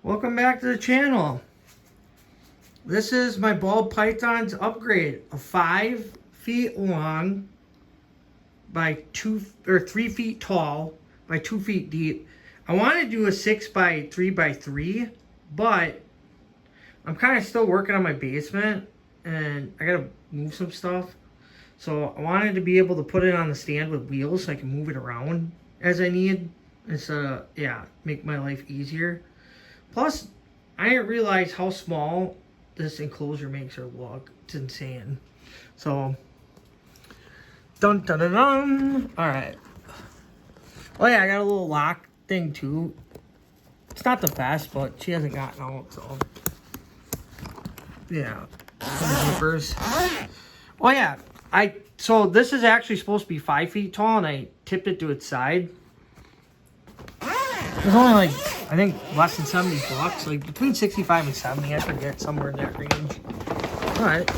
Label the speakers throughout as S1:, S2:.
S1: Welcome back to the channel. This is my ball python's upgrade. A 5 feet long by 3 feet tall by 2 feet deep. I want to do a 6 by 3 by 3, but I'm kind of still working on my basement and I gotta move some stuff. So I wanted to be able to put it on the stand with wheels so I can move it around as I need instead of, make my life easier. Plus, I didn't realize how small this enclosure makes her look. It's insane. So, dun dun dun dun. Alright. Oh yeah, I got a little lock thing too. It's not the best, but she hasn't gotten out, so. Yeah. Some zippers. Oh yeah, so this is actually supposed to be 5 feet tall, and I tipped it to its side. It was only like, I think, less than 70 bucks. Like between 65 and 70, I forget, somewhere in that range. Alright.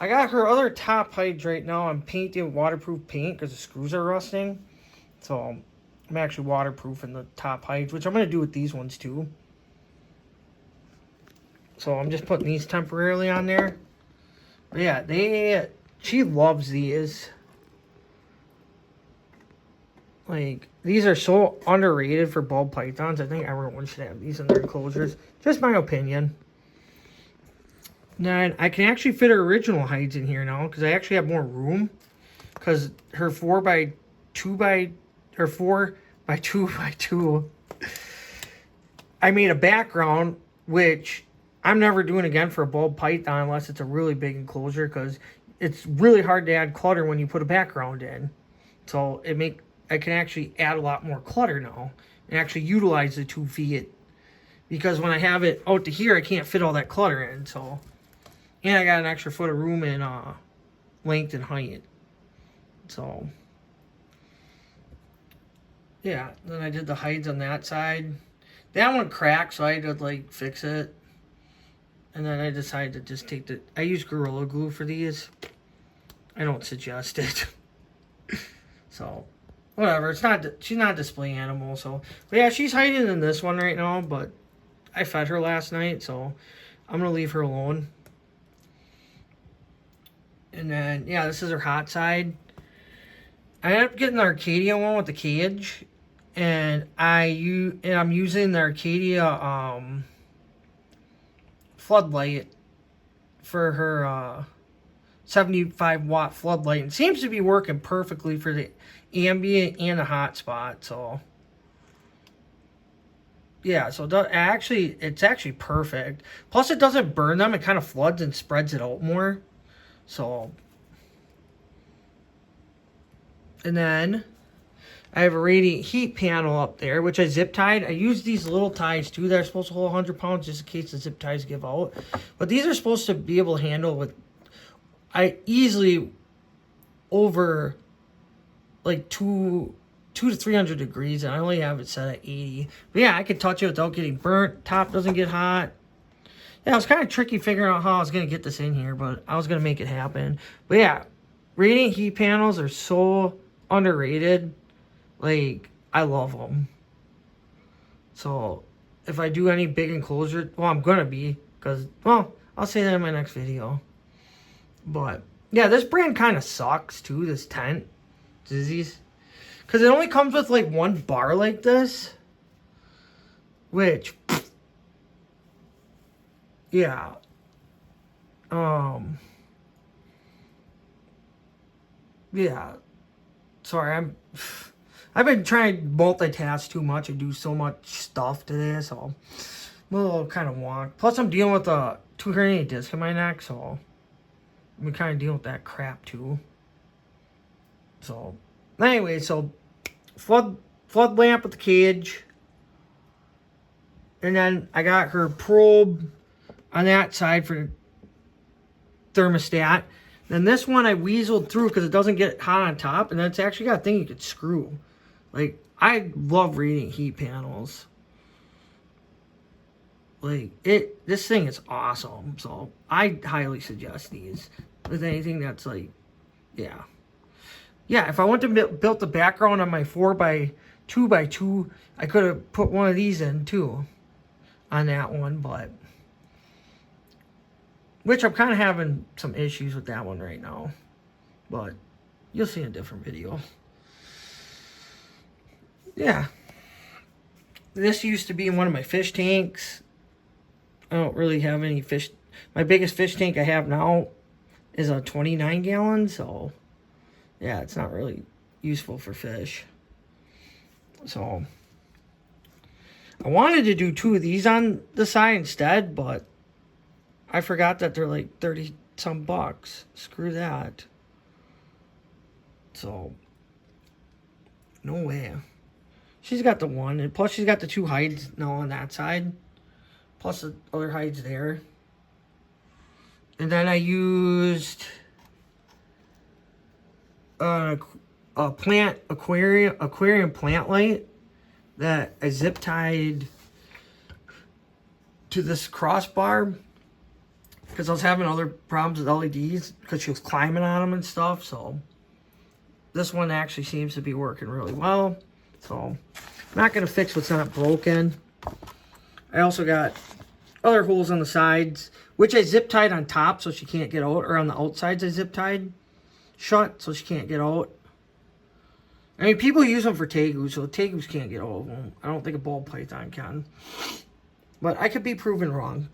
S1: I got her other top hides right now. I'm painting waterproof paint because the screws are rusting. So I'm actually waterproofing the top hides, which I'm going to do with these ones too. So I'm just putting these temporarily on there. But yeah, she loves these. Like, these are so underrated for ball pythons. I think everyone should have these in their enclosures. Just my opinion. Now, I can actually fit her original hides in here now because I actually have more room. Because her 4 by 2 by 2 by 2, I made a background, which I'm never doing again for a ball python unless it's a really big enclosure, because it's really hard to add clutter when you put a background in. So I can actually add a lot more clutter now and actually utilize the 2 feet, because when I have it out to here, I can't fit all that clutter in. So, and I got an extra foot of room in length and height. So yeah, then I did the hides on that side. That one cracked, so I had to like fix it. And then I decided to just take I use Gorilla Glue for these. I don't suggest it. So, whatever. She's not a display animal, so. But yeah, she's hiding in this one right now, but I fed her last night, so I'm going to leave her alone. And then, yeah, this is her hot side. I ended up getting the Arcadia one with the cage. And I'm using the Arcadia floodlight for her 75 watt floodlight. It seems to be working perfectly for the ambient and the hot spot. So yeah, so it's actually perfect. Plus it doesn't burn them. It kind of floods and spreads it out more. So, and then I have a radiant heat panel up there, which I zip tied. I use these little ties too. They're supposed to hold 100 pounds just in case the zip ties give out. But these are supposed to be able to handle with, I easily over like 200 to 300 degrees. And I only have it set at 80. But yeah, I can touch it without getting burnt. Top doesn't get hot. Yeah, it was kind of tricky figuring out how I was going to get this in here, but I was going to make it happen. But yeah, radiant heat panels are so underrated. Like, I love them. So, if I do any big enclosure, well, I'm going to be, because, well, I'll say that in my next video. But, yeah, this brand kind of sucks, too, this tent. Zizzies. Because it only comes with, like, one bar like this. Which, yeah. Yeah. Sorry, I've been trying to multitask too much and do so much stuff today, so I'm a little kind of wonk. Plus, I'm dealing with a 2 herniated disc in my neck, so I'm kind of dealing with that crap too. So, anyway, so flood lamp with the cage, and then I got her probe on that side for thermostat. Then this one I weaseled through because it doesn't get hot on top, and then it's actually got a thing you could screw. Like, I love radiant heat panels. Like, this thing is awesome. So, I highly suggest these. With anything that's like, yeah. Yeah, if I went to built the background on my 4x2x2, I could have put one of these in too on that one, but which I'm kind of having some issues with that one right now, but you'll see in a different video. Yeah, this used to be in one of my fish tanks. I don't really have any fish. My biggest fish tank I have now is a 29 gallon, so yeah, it's not really useful for fish. So I wanted to do 2 of these on the side instead, but I forgot that they're like 30 some bucks. Screw that. So no way. She's got the one, and plus she's got the 2 hides now on that side, plus the other hides there. And then I used a plant aquarium plant light that I zip tied to this crossbar because I was having other problems with LEDs because she was climbing on them and stuff. So this one actually seems to be working really well. So I'm not going to fix what's not broken. I also got other holes on the sides, which I zip tied on top so she can't get out, or on the outsides I zip tied shut so she can't get out. I mean, people use them for tegus, so the tegus can't get out of them. I don't think a ball python can, but I could be proven wrong.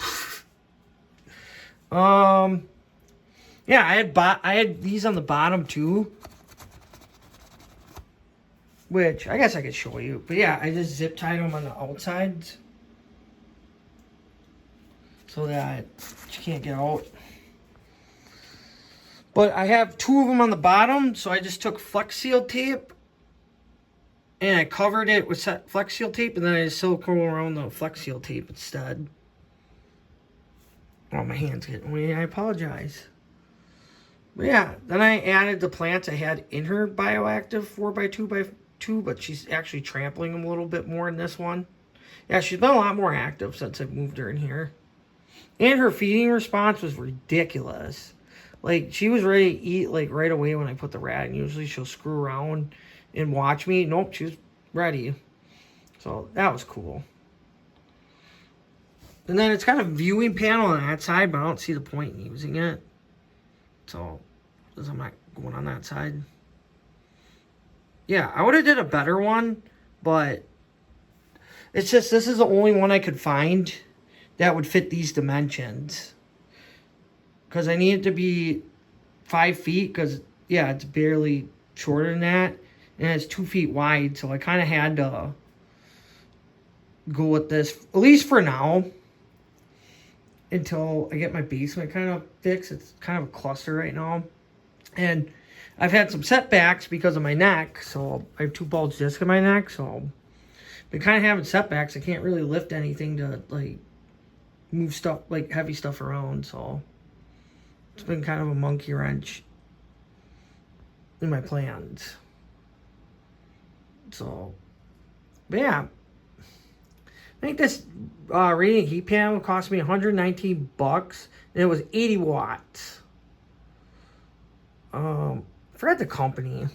S1: Yeah, I had these on the bottom too, which I guess I could show you. But yeah, I just zip tied them on the outsides so that she can't get out. But I have 2 of them on the bottom, so I just took Flex Seal tape and I covered it with Flex Seal tape, and then I just silicone around the Flex Seal tape instead. Oh, my hand's getting wet. I apologize. But yeah, then I added the plants I had in her bioactive 4x2x2, but she's actually trampling them a little bit more in this one. Yeah, she's been a lot more active since I've moved her in here. And her feeding response was ridiculous. Like, she was ready to eat, like, right away when I put the rat in. Usually she'll screw around and watch me. Nope, she was ready. So, that was cool. And then it's got a viewing panel on that side, but I don't see the point in using it. So, because I'm not going on that side. Yeah, I would have did a better one, but it's just, this is the only one I could find that would fit these dimensions. Because I need it to be 5 feet, because, yeah, it's barely shorter than that. And it's 2 feet wide, so I kind of had to go with this, at least for now, until I get my basement kind of fixed. It's kind of a cluster right now. And I've had some setbacks because of my neck, so I have 2 bulge discs in my neck, so I've been kind of having setbacks. I can't really lift anything to, like, move stuff, like, heavy stuff around, so it's been kind of a monkey wrench in my plans. So, but yeah, I think this radiant heat panel cost me 119 bucks, and it was 80 watts. Forgot the company,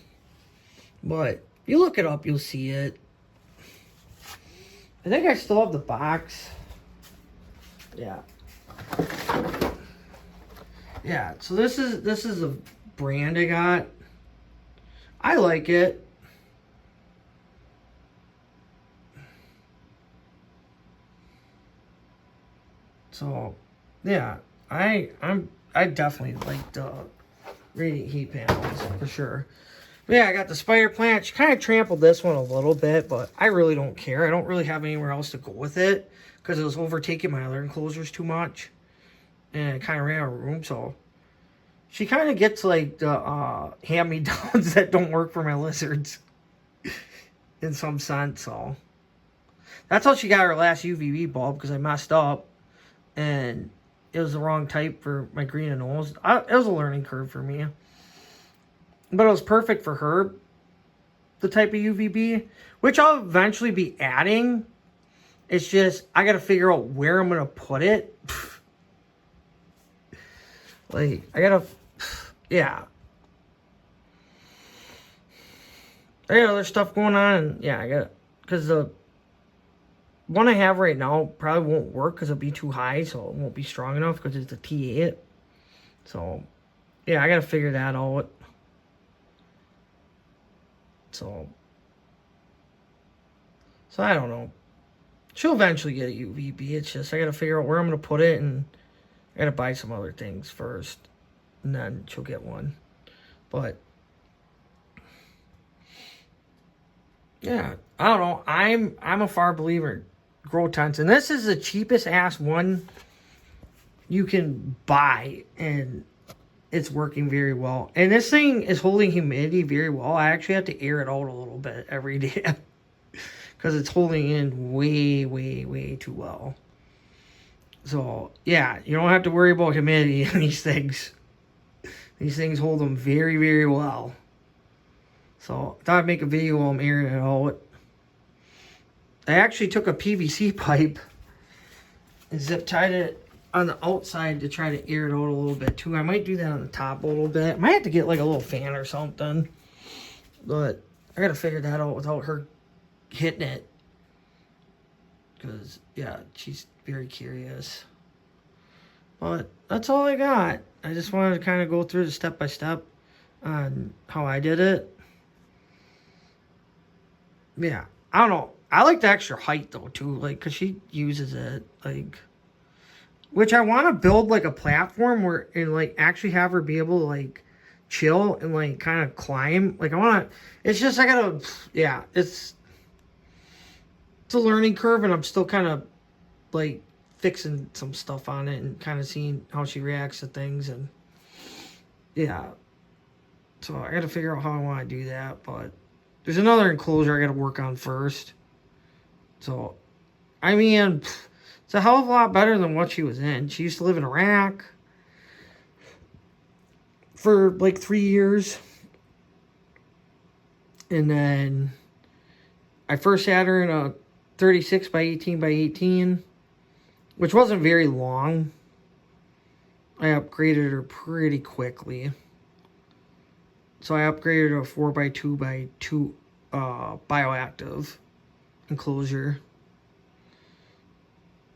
S1: but you look it up, you'll see it. I think I still have the box. Yeah. Yeah, so this is a brand I got. I like it. So, yeah, I definitely like the radiant heat panels for sure. But yeah, I got the spider plant. She kind of trampled this one a little bit, but I really don't care. I don't really have anywhere else to go with it because it was overtaking my other enclosures too much, and it kind of ran out of room. So she kind of gets like the hand-me-downs that don't work for my lizards in some sense. So that's how she got her last UVB bulb, because I messed up and it was the wrong type for my green anoles. It was a learning curve for me, but it was perfect for her, the type of UVB, which I'll eventually be adding. It's just I gotta figure out where I'm gonna put it. Like, I gotta, yeah. I got other stuff going on, and yeah, I got, because the one I have right now probably won't work because it'll be too high, so it won't be strong enough because it's a T8. So, yeah, I got to figure that out. So I don't know. She'll eventually get a UVB. It's just I got to figure out where I'm going to put it, and I got to buy some other things first, and then she'll get one. But yeah, I don't know. I'm a far believer in grow tents, and this is the cheapest ass one you can buy, and it's working very well. And this thing is holding humidity very well. I actually have to air it out a little bit every day because it's holding in way, way, way too well. So yeah, you don't have to worry about humidity in these things. These things hold them very, very well. So I thought I'd make a video while I'm airing it out. I actually took a PVC pipe and zip tied it on the outside to try to air it out a little bit too. I might do that on the top a little bit. I might have to get like a little fan or something. But I gotta figure that out without her hitting it. Because, yeah, she's very curious. But that's all I got. I just wanted to kind of go through the step-by-step on how I did it. Yeah, I don't know. I like the extra height, though, too. Like, because she uses it, like... Which I want to build, like, a platform where... And, like, actually have her be able to, like, chill and, like, kind of climb. Like, I want to... It's just, I gotta... Yeah, it's a learning curve, and I'm still kind of, like... fixing some stuff on it and kind of seeing how she reacts to things, and yeah, so I gotta figure out how I want to do that. But there's another enclosure I gotta work on first. So I mean, it's a hell of a lot better than what she was in. She used to live in Iraq for like 3 years, and then I first had her in a 36 by 18 by 18, which wasn't very long. I upgraded her pretty quickly. So I upgraded her to a 4x2 by 2 bioactive enclosure.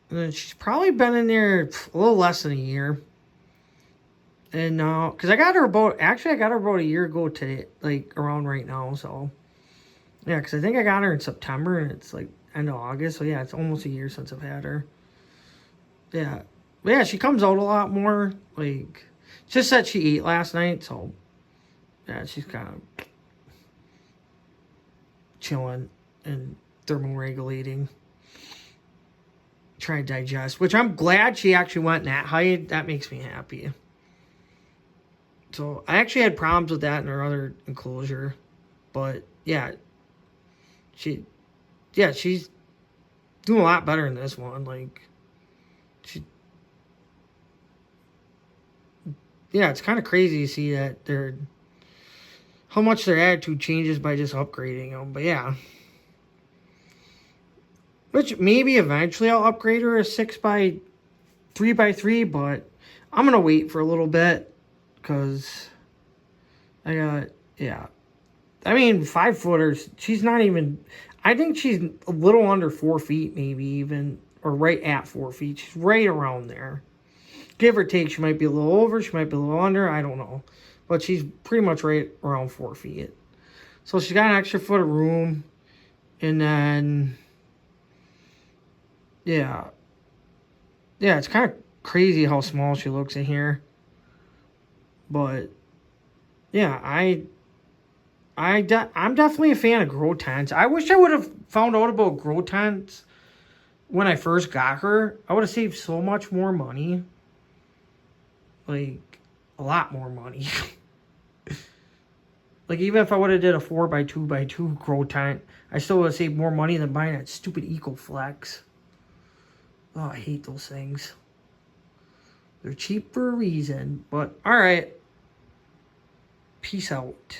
S1: And then she's probably been in there a little less than a year. And now, because I got her about a year ago today, like around right now. So yeah, because I think I got her in September, and it's like end of August. So yeah, it's almost a year since I've had her. Yeah. But yeah, she comes out a lot more. Like, just that she ate last night, so yeah, she's kind of chilling and thermoregulating. Trying to digest, which I'm glad she actually went that height. That makes me happy. So I actually had problems with that in her other enclosure. But yeah, she's doing a lot better in this one. Like, yeah, it's kind of crazy to see that how much their attitude changes by just upgrading them. But yeah, which maybe eventually I'll upgrade her a 3x3, but I'm gonna wait for a little bit because yeah. I mean, 5-footers. She's not even. I think she's a little under 4 feet, maybe even, or right at 4 feet. She's right around there. Give or take, she might be a little over, she might be a little under, I don't know. But she's pretty much right around 4 feet. So she's got an extra foot of room. And then, yeah. Yeah, it's kind of crazy how small she looks in here. But, yeah, I'm definitely a fan of grow tents. I wish I would have found out about grow tents when I first got her. I would have saved so much more money. Like, a lot more money. Like, even if I would have did a 4x2x2 grow tent, I still would have saved more money than buying that stupid EcoFlex. Oh, I hate those things. They're cheap for a reason. But, alright. Peace out.